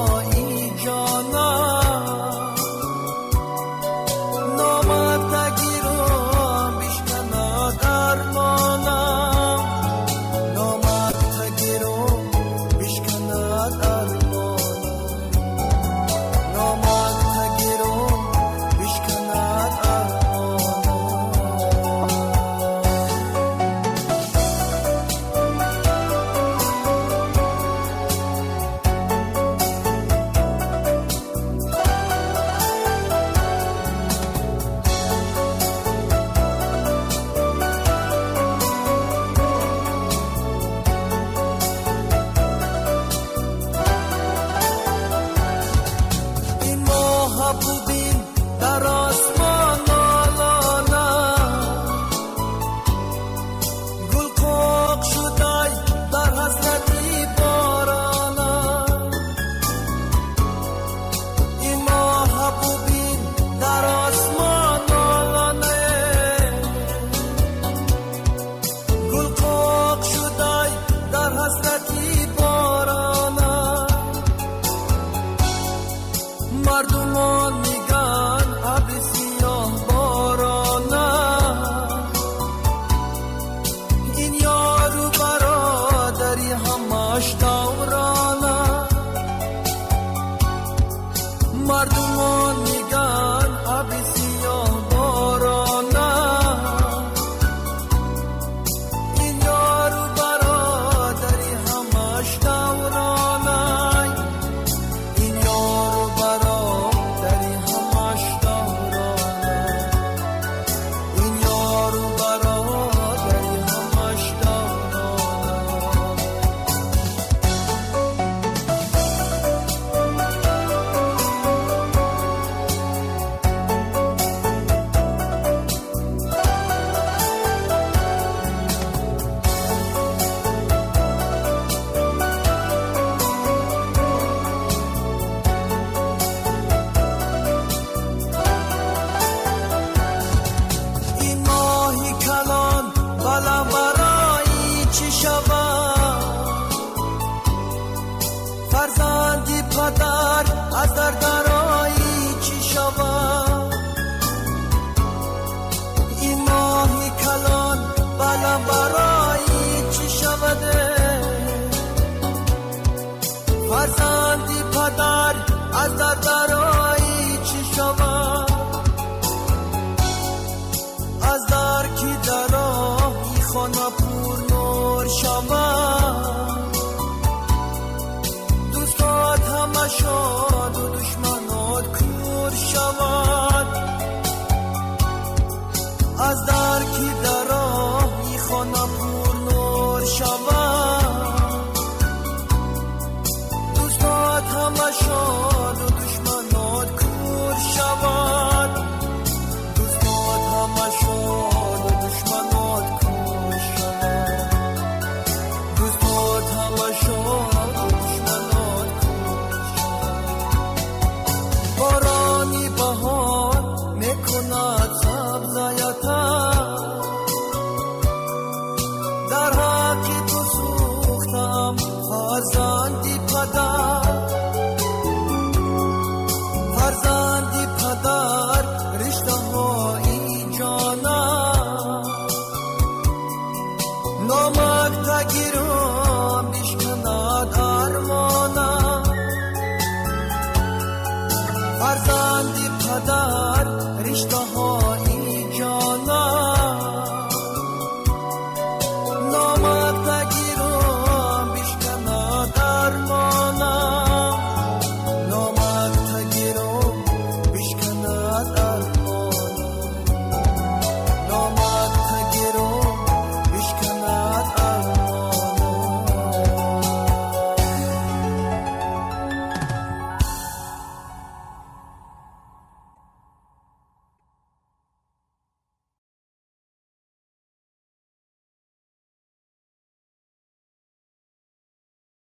های جانم نامت تگیرم بیشکنه درمانم نامت تگیرم بیشکنه درمانم نامت تگیرم بیشکنه درمانم بودیم در آسمان آلانه گل کوک شدای در حسرتی بارانه این ماه بودیم در آسمان آلانه گل کوک شدای در حسرتی بارانه مردمان میگن ابر سیاه بارانه این یار و برادری همش دورانه مردمان میگن ابر سیاه بارانه این یار و برادری همش دورانه این یار و برادری همش دورانه این یار و برادری همش دورانه این ماهی کلان بالا برای چی شود فرزندی پدر از دردرایی چی شود این ماهی کلان بالا برای چی شود فرزندی پدر از دردرایی چی شود از در کی دراهی خانه پر نور شود دوستات همه شاد و دشمنات کور شود از در کی دراهی خانه پر نور شود دوستات همه شاد و دشمنات کور شود دوستات همه شاد و دشمنات کور شود دوستات همه شاد و دشمنات کور شود بارانی بهار میکند سبزیتا در حقی تو سوختم فرزندی پدر فرزندی پدر رشته های جانم نامک تگیرم بیشکنه درمانم فرزندی پدر رشته های